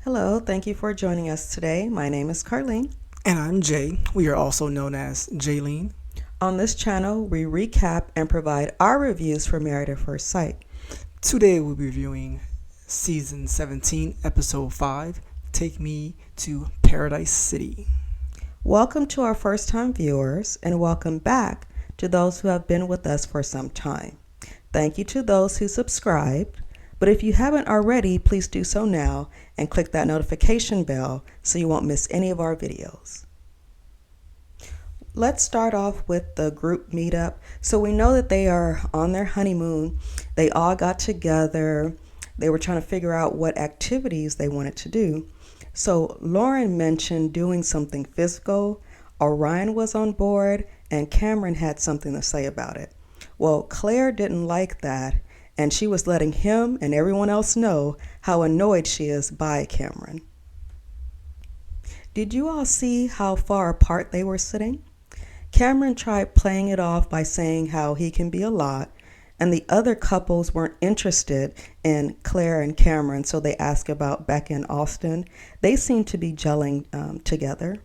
Hello, thank you for joining us today. My name is Carlene. And I'm Jay. We are also known as Jaylene. On this channel, we recap and provide our reviews for Married at First Sight. Today we'll be reviewing Season 17, Episode 5, Take Me to Paradise City. Welcome to our first-time viewers, and welcome back to those who have been with us for some time. Thank you to those who subscribed, but if you haven't already, please do so now and click that notification bell so you won't miss any of our videos. Let's start off with the group meetup. So we know that they are on their honeymoon. They all got together. They were trying to figure out what activities they wanted to do. So Lauren mentioned doing something physical. Orion was on board, and Cameron had something to say about it. Well, Claire didn't like that, and she was letting him and everyone else know how annoyed she is by Cameron. Did you all see how far apart they were sitting? Cameron tried playing it off by saying how he can be a lot, and the other couples weren't interested in Claire and Cameron, so they asked about Becca and Austin. They seemed to be gelling together.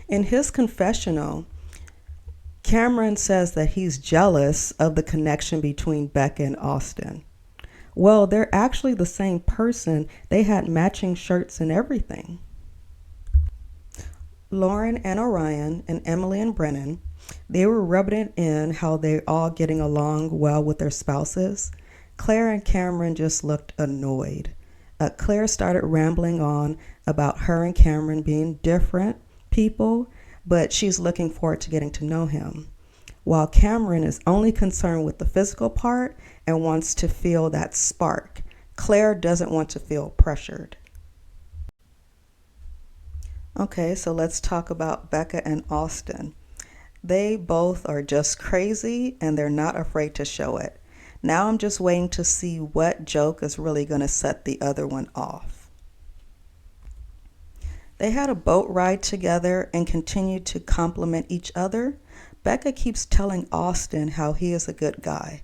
In his confessional, Cameron says that he's jealous of the connection between Becca and Austin. Well, they're actually the same person. They had matching shirts and everything. Lauren and Orion and Emily and Brennan, they were rubbing it in how they're all getting along well with their spouses. Claire and Cameron just looked annoyed. Claire started rambling on about her and Cameron being different people, but she's looking forward to getting to know him. While Cameron is only concerned with the physical part and wants to feel that spark, Claire doesn't want to feel pressured. Okay, so let's talk about Becca and Austin. They both are just crazy and they're not afraid to show it. Now I'm just waiting to see what joke is really going to set the other one off. They had a boat ride together and continued to compliment each other. Becca keeps telling Austin how he is a good guy.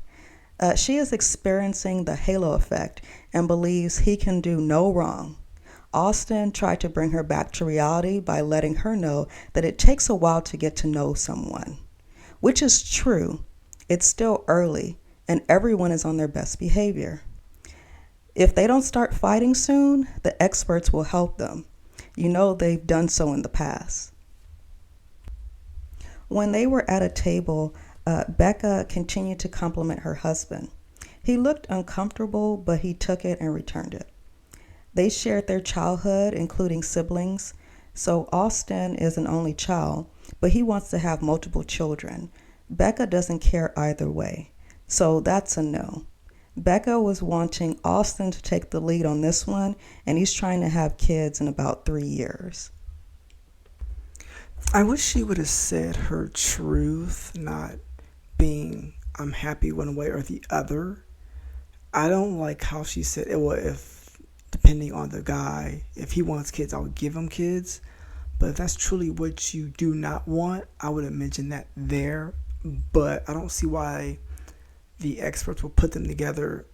She is experiencing the halo effect and believes he can do no wrong. Austin tried to bring her back to reality by letting her know that it takes a while to get to know someone, which is true. It's still early and everyone is on their best behavior. If they don't start fighting soon, the experts will help them. You know they've done so in the past. When they were at a table, Becca continued to compliment her husband. He looked uncomfortable, but he took it and returned it. They shared their childhood, including siblings. So Austin is an only child, but he wants to have multiple children. Becca doesn't care either way, so that's a no. Becca was wanting Austin to take the lead on this one, and he's trying to have kids in about 3 years. I wish she would have said her truth, not being I'm happy one way or the other. I don't like how she said it. Well, if depending on the guy, if he wants kids, I'll give him kids. But if that's truly what you do not want, I would have mentioned that there. But I don't see why the experts will put them together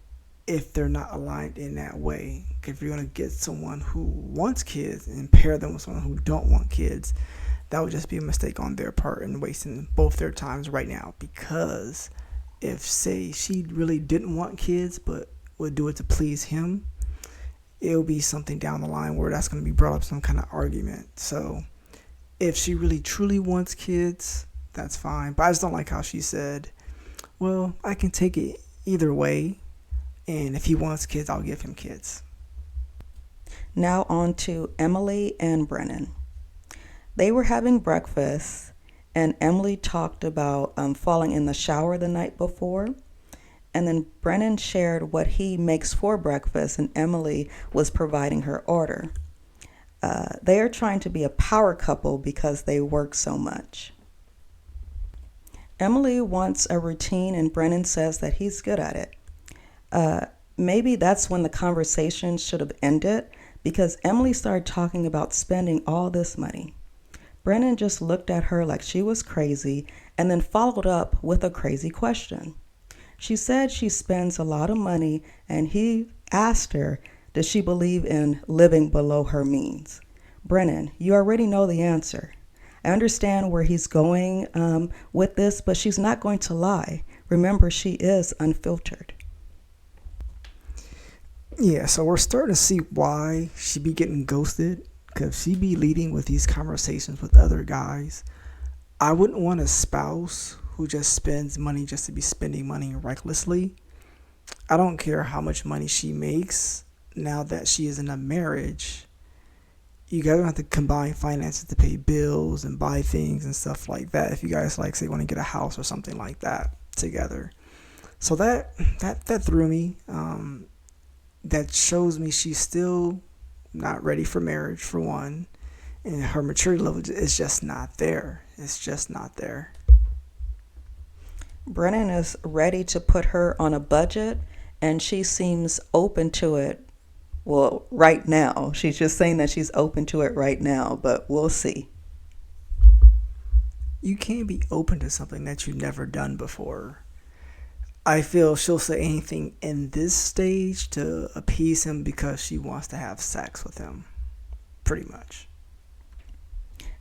if they're not aligned in that way. If you're going to get someone who wants kids and pair them with someone who don't want kids, that would just be a mistake on their part and wasting both their times right now. Because if, say, she really didn't want kids but would do it to please him, it'll be something down the line where that's going to be brought up some kind of argument. So if she really truly wants kids, that's fine. But I just don't like how she said, well, I can take it either way, and if he wants kids, I'll give him kids. Now on to Emily and Brennan. They were having breakfast, and Emily talked about falling in the shower the night before. And then Brennan shared what he makes for breakfast, and Emily was providing her order. They are trying to be a power couple because they work so much. Emily wants a routine, and Brennan says that he's good at it. Maybe that's when the conversation should have ended, because Emily started talking about spending all this money. Brennan just looked at her like she was crazy and then followed up with a crazy question. She said she spends a lot of money, and he asked her, Does she believe in living below her means? Brennan, you already know the answer. I understand where he's going with this, but she's not going to lie. Remember, she is unfiltered. Yeah, so we're starting to see why she be getting ghosted, because she be leading with these conversations with other guys. I wouldn't want a spouse who just spends money just to be spending money recklessly. I don't care how much money she makes. Now that she is in a marriage, you guys don't have to combine finances to pay bills and buy things and stuff like that. If you guys like say want to get a house or something like that together, so that threw me. That shows me she's still not ready for marriage, for one, and her maturity level is just not there. It's just not there. Brennan is ready to put her on a budget, and she seems open to it. Well, right now. She's just saying that she's open to it right now, but we'll see. You can't be open to something that you've never done before. I feel she'll say anything in this stage to appease him because she wants to have sex with him. Pretty much.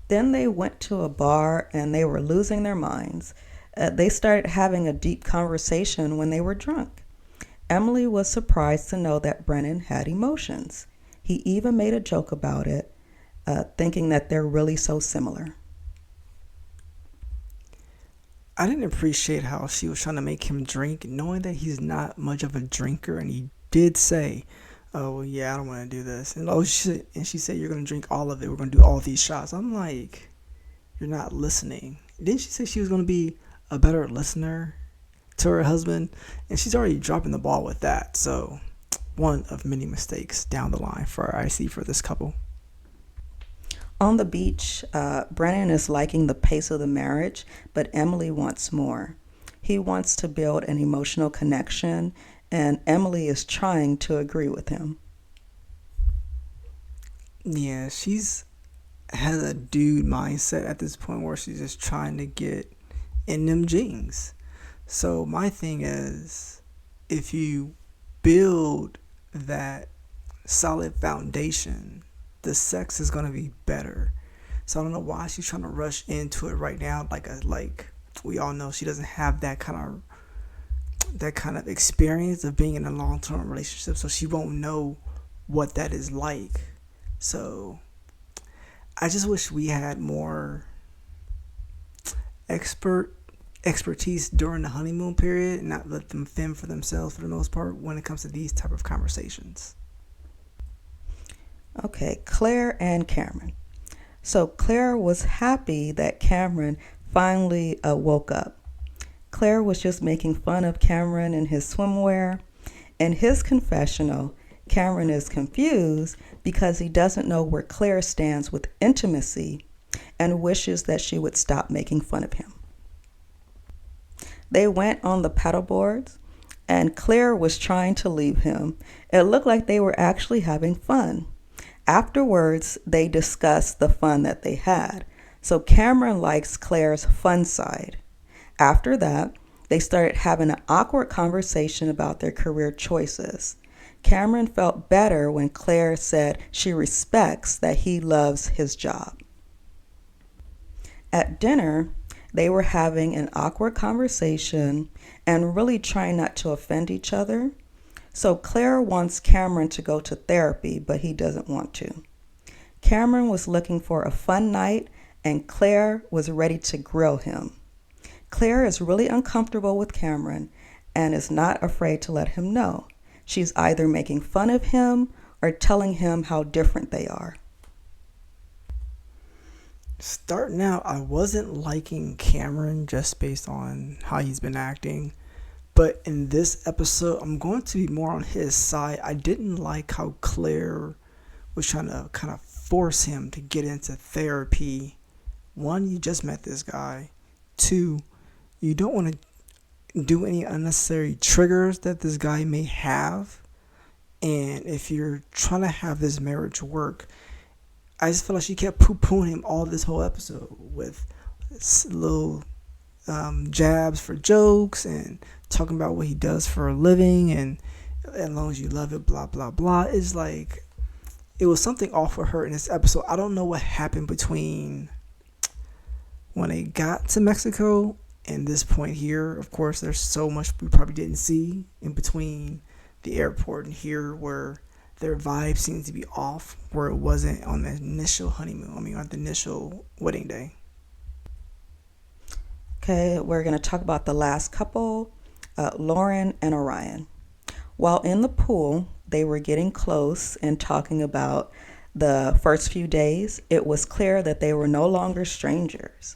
Then they went to a bar and they were losing their minds. They started having a deep conversation when they were drunk. Emily was surprised to know that Brennan had emotions. He even made a joke about it, thinking that they're really so similar. I didn't appreciate how she was trying to make him drink, knowing that he's not much of a drinker, and he did say, "Oh yeah, I don't want to do this," and she said, "You're gonna drink all of it. We're gonna do all these shots." I'm like, "You're not listening." Didn't she say she was gonna be a better listener to her husband? And she's already dropping the ball with that. So, one of many mistakes down the line I see for this couple. On the beach, Brennan is liking the pace of the marriage, but Emily wants more. He wants to build an emotional connection, and Emily is trying to agree with him. Yeah, she's has a dude mindset at this point where she's just trying to get in them jeans. So my thing is, if you build that solid foundation, the sex is gonna be better. So I don't know why she's trying to rush into it right now. Like we all know, she doesn't have that kind of experience of being in a long term relationship, so she won't know what that is like. So I just wish we had more expertise during the honeymoon period and not let them fend for themselves for the most part when it comes to these type of conversations. Okay, Clare and Cameron. So Clare was happy that Cameron finally woke up. Clare was just making fun of Cameron in his swimwear. In his confessional, Cameron is confused because he doesn't know where Clare stands with intimacy and wishes that she would stop making fun of him. They went on the paddleboards, and Clare was trying to leave him. It looked like they were actually having fun. Afterwards, they discussed the fun that they had. So Cameron likes Clare's fun side. After that, they started having an awkward conversation about their career choices. Cameron felt better when Clare said she respects that he loves his job. At dinner, they were having an awkward conversation and really trying not to offend each other. So Clare wants Cameron to go to therapy, but he doesn't want to. Cameron was looking for a fun night, and Clare was ready to grill him. Clare is really uncomfortable with Cameron and is not afraid to let him know. She's either making fun of him or telling him how different they are. Starting out, I wasn't liking Cameron just based on how he's been acting. But in this episode, I'm going to be more on his side. I didn't like how Claire was trying to kind of force him to get into therapy. One, you just met this guy. Two, you don't want to do any unnecessary triggers that this guy may have. And if you're trying to have this marriage work, I just feel like she kept poo-pooing him all this whole episode with little jabs for jokes and talking about what he does for a living. And as long as you love it, blah blah blah. It's like it was something off with her in this episode. I don't know what happened between when they got to Mexico and this point here. Of course, there's so much we probably didn't see in between the airport and here where their vibe seems to be off, where it wasn't on the initial honeymoon. On the initial wedding day. Okay, we're going to talk about the last couple, Lauren and Orion. While in the pool, they were getting close and talking about the first few days. It was clear that they were no longer strangers.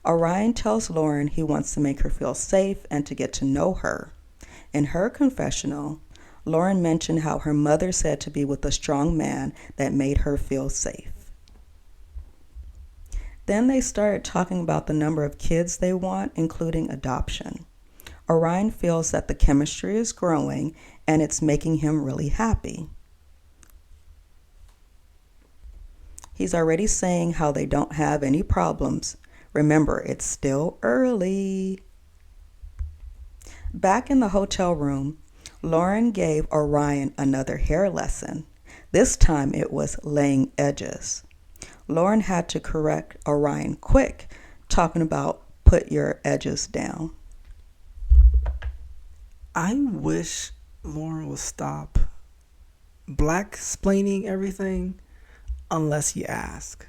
Orion tells Lauren he wants to make her feel safe and to get to know her. In her confessional, Lauren mentioned how her mother said to be with a strong man that made her feel safe. Then they started talking about the number of kids they want, including adoption. Orion feels that the chemistry is growing and it's making him really happy. He's already saying how they don't have any problems. Remember, it's still early. Back in the hotel room, Lauren gave Orion another hair lesson. This time it was laying edges. Lauren had to correct Orion quick, talking about put your edges down. I wish Lauren would stop black-splaining everything unless you ask.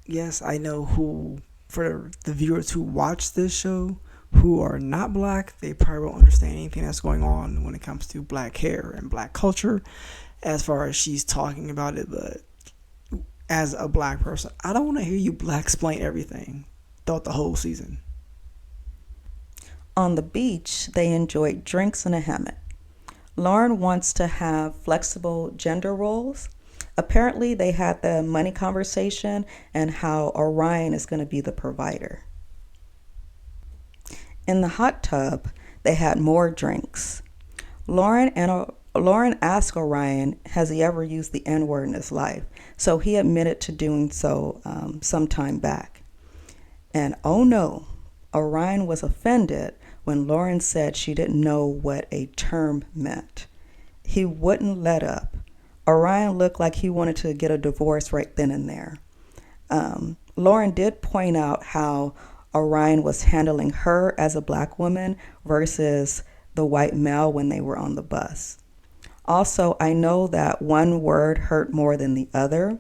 Yes, I know who, for the viewers who watch this show, who are not black, they probably won't understand anything that's going on when it comes to black hair and black culture as far as she's talking about it. But as a black person, I don't want to hear you black-splain everything throughout the whole season. On the beach, they enjoyed drinks in a hammock. Lauren wants to have flexible gender roles. Apparently, they had the money conversation and how Orion is going to be the provider. In the hot tub, they had more drinks. Lauren asked Orion, has he ever used the N-word in his life? So he admitted to doing so some time back. And oh no, Orion was offended when Lauren said she didn't know what a term meant. He wouldn't let up. Orion looked like he wanted to get a divorce right then and there. Lauren did point out how Orion was handling her as a black woman versus the white male when they were on the bus. Also, I know that one word hurt more than the other,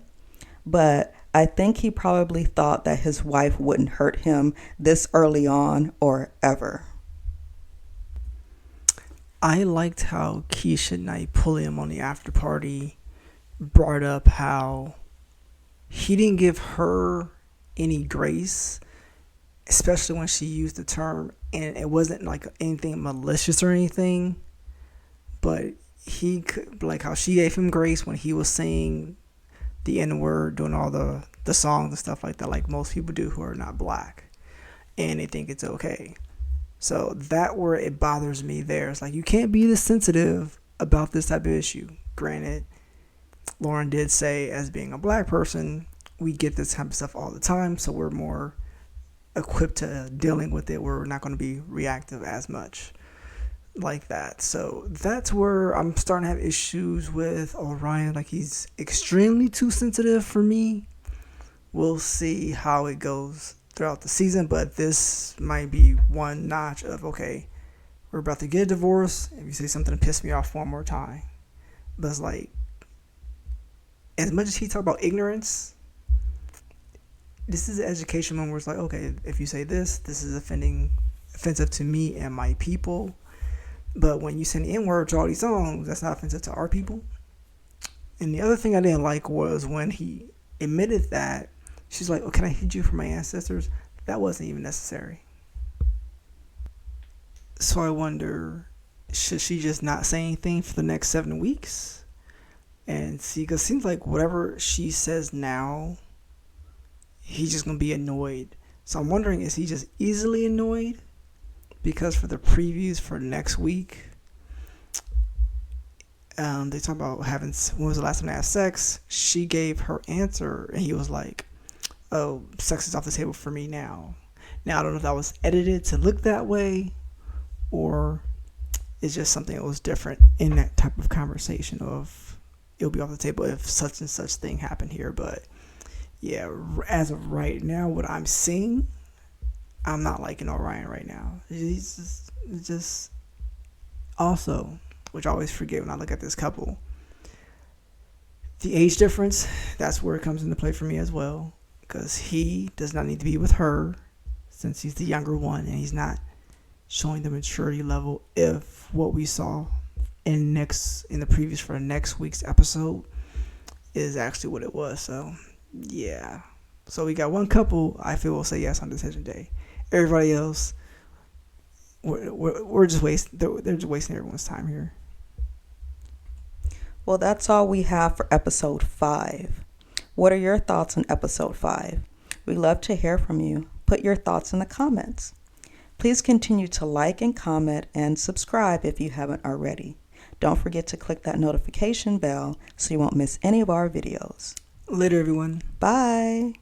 but I think he probably thought that his wife wouldn't hurt him this early on or ever. I liked how Keisha Knight Pulliam on the after party brought up how he didn't give her any grace, especially when she used the term, and it wasn't like anything malicious or anything, but he could, like how she gave him grace when he was saying the N-word, doing all the songs and stuff like that, like most people do who are not black, and they think it's okay. So that where it bothers me there. It's like you can't be this sensitive about this type of issue. Granted, Lauren did say as being a black person, we get this type of stuff all the time, so we're more equipped to dealing with it. We're not going to be reactive as much like that. So that's where I'm starting to have issues with Orion. Like he's extremely too sensitive for me. We'll see how it goes throughout the season, but this might be one notch of, okay, we're about to get a divorce, if you say something to piss me off one more time. But it's like, as much as he talked about ignorance, this is an education moment where it's like, okay, if you say this is offensive to me and my people. But when you send the N-word to all these songs, that's not offensive to our people. And the other thing I didn't like was when he admitted that, she's like, oh, can I hit you for my ancestors? That wasn't even necessary. So I wonder, should she just not say anything for the next 7 weeks? And see, because it seems like whatever she says now, he's just going to be annoyed. So I'm wondering, is he just easily annoyed? Because for the previews for next week, they talk about when was the last time they had sex? She gave her answer, and he was like, oh, sex is off the table for me now. Now, I don't know if that was edited to look that way, or it's just something that was different in that type of conversation of it'll be off the table if such and such thing happened here. But yeah, as of right now, what I'm seeing, I'm not liking Orion right now. He's just also, which I always forget when I look at this couple, the age difference, that's where it comes into play for me as well, because he does not need to be with her since he's the younger one, and he's not showing the maturity level. If what we saw in the previews for next week's episode is actually what it was. So yeah, so we got one couple I feel will say yes on decision day. Everybody else, we're just wasting. They're just wasting everyone's time here. Well, that's all we have for episode 5. What are your thoughts on episode 5? We'd love to hear from you. Put your thoughts in the comments. Please continue to like and comment and subscribe if you haven't already. Don't forget to click that notification bell so you won't miss any of our videos. Later, everyone. Bye.